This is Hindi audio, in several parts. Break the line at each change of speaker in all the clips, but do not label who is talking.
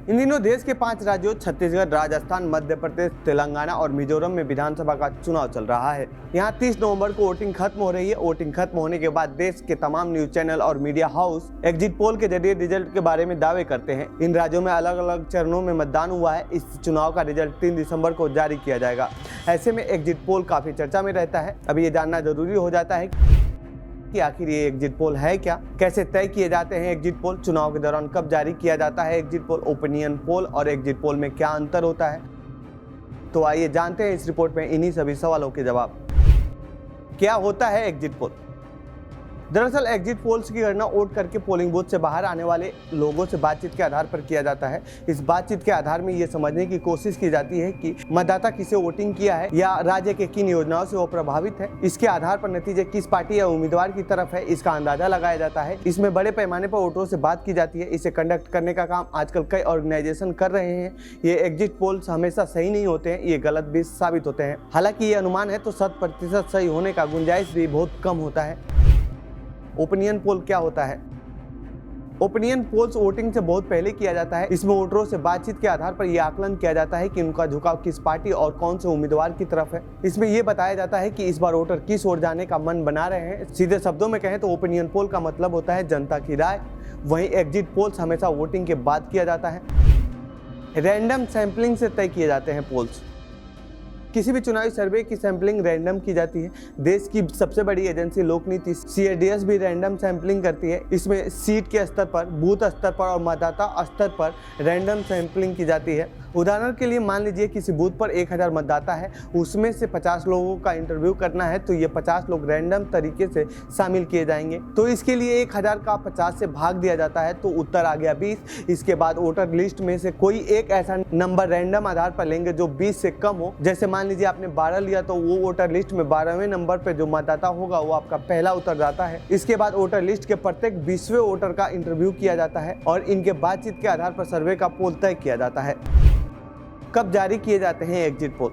इन दिनों देश के 5 राज्यों छत्तीसगढ़, राजस्थान, मध्य प्रदेश, तेलंगाना और मिजोरम में विधानसभा का चुनाव चल रहा है। यहाँ 30 नवंबर को वोटिंग खत्म हो रही है। वोटिंग खत्म होने के बाद देश के तमाम न्यूज चैनल और मीडिया हाउस एग्जिट पोल के जरिए रिजल्ट के बारे में दावे करते हैं। इन राज्यों में अलग अलग चरणों में मतदान हुआ है। इस चुनाव का रिजल्ट 3 दिसंबर को जारी किया जाएगा। ऐसे में एग्जिट पोल काफी चर्चा में रहता है। अब ये जानना जरूरी हो जाता है कि आखिर ये एग्जिट पोल है क्या, कैसे तय किए जाते हैं एग्जिट पोल, चुनाव के दौरान कब जारी किया जाता है एग्जिट पोल, ओपिनियन पोल और एग्जिट पोल में क्या अंतर होता है। तो आइए जानते हैं इस रिपोर्ट में इन्हीं सभी सवालों के जवाब। क्या होता है एग्जिट पोल? दरअसल एग्जिट पोल्स की गणना वोट करके पोलिंग बूथ से बाहर आने वाले लोगों से बातचीत के आधार पर किया जाता है। इस बातचीत के आधार में ये समझने की कोशिश की जाती है कि मतदाता किसे वोटिंग किया है या राज्य के किन योजनाओं से वो प्रभावित है। इसके आधार पर नतीजे किस पार्टी या उम्मीदवार की तरफ है, इसका अंदाजा लगाया जाता है। इसमें बड़े पैमाने पर वोटरों से बात की जाती है। इसे कंडक्ट करने का काम आजकल कई ऑर्गेनाइजेशन कर रहे हैं। ये एग्जिट पोल्स हमेशा सही नहीं होते हैं, ये गलत भी साबित होते हैं। हालांकि ये अनुमान है तो 100% सही होने का गुंजाइश भी बहुत कम होता है। ओपिनियन पोल क्या होता है? ओपिनियन पोल्स वोटिंग से बहुत पहले किया जाता है। इसमें वोटरों से बातचीत के आधार पर यह आकलन किया जाता है कि उनका झुकाव किस पार्टी और कौन से उम्मीदवार की तरफ है। इसमें यह बताया जाता है कि इस बार वोटर किस ओर जाने का मन बना रहे हैं। सीधे शब्दों में कहें तो ओपिनियन पोल का मतलब होता है जनता की राय। वहीं एग्जिट पोल्स हमेशा वोटिंग के बाद किया जाता है। रैंडम सैंपलिंग से तय किए जाते हैं पोल्स। किसी भी चुनावी सर्वे की सैंपलिंग रैंडम की जाती है। देश की सबसे बड़ी एजेंसी लोक नीति CADS भी रैंडम सैंपलिंग करती है। इसमें सीट के स्तर पर, बूथ स्तर पर और मतदाता स्तर पर रैंडम सैंपलिंग की जाती है। उदाहरण के लिए मान लीजिए किसी बूथ पर 1000 मतदाता है, उसमें से 50 लोगों का इंटरव्यू करना है, तो ये 50 लोग रैंडम तरीके से शामिल किए जाएंगे। तो इसके लिए 1000 का 50 से भाग दिया जाता है, तो उत्तर आ गया 20। इसके बाद वोटर लिस्ट में से कोई एक ऐसा नंबर रैंडम आधार पर लेंगे जो 20 से कम हो। जैसे मान लीजिए आपने 12 लिया, तो वो वोटर लिस्ट में 12वें नंबर पे जो मतदाता होगा वो आपका पहला उत्तरदाता है। इसके बाद वोटर लिस्ट के प्रत्येक 20वें वोटर का इंटरव्यू किया जाता है और इनके बातचीत के आधार पर सर्वे का पोल तय किया जाता है। कब जारी किए जाते हैं एग्जिट पोल?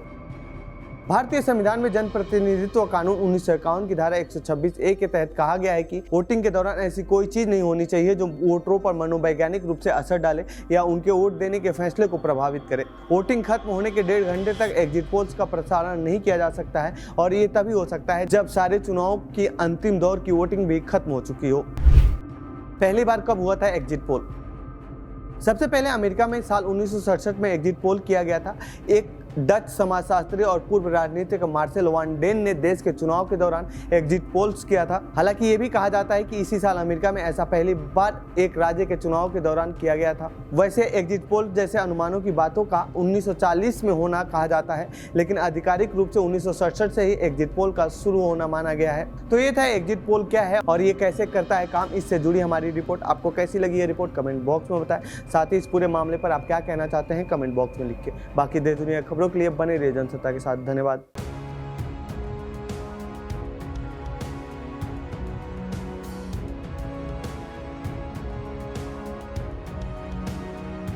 भारतीय संविधान में जनप्रतिनिधित्व कानून 1951 की धारा 126A के तहत कहा गया है कि वोटिंग के दौरान ऐसी कोई चीज नहीं होनी चाहिए जो वोटरों पर मनोवैज्ञानिक रूप से असर डाले या उनके वोट देने के फैसले को प्रभावित करे। वोटिंग खत्म होने के 1.5 घंटे तक एग्जिट पोल्स का प्रसारण नहीं किया जा सकता है और ये तभी हो सकता है जब सारे चुनाव की अंतिम दौर की वोटिंग भी खत्म हो चुकी हो। पहली बार कब हुआ था एग्जिट पोल? सबसे पहले अमेरिका में साल 1967 में एग्जिट पोल किया गया था। एक डच समाजशास्त्री और पूर्व राजनीतिक मार्सेल वान डेन ने देश के चुनाव के दौरान एग्जिट पोल्स किया था। हालांकि ये भी कहा जाता है कि इसी साल अमेरिका में ऐसा पहली बार एक राज्य के चुनाव के दौरान किया गया था। वैसे एग्जिट पोल जैसे अनुमानों की बातों का 1940 में होना कहा जाता है, लेकिन आधिकारिक रूप से 1967 से ही एग्जिट पोल का शुरू होना माना गया है। तो ये था एग्जिट पोल क्या है और ये कैसे करता है काम। इससे जुड़ी हमारी रिपोर्ट आपको कैसी लगी ये रिपोर्ट कमेंट बॉक्स में बताएं। साथ ही इस पूरे मामले पर आप क्या कहना चाहते हैं कमेंट बॉक्स में लिख के। बाकी देश दुनिया खबरों के लिए बने रहिए जनसत्ता के साथ। धन्यवाद।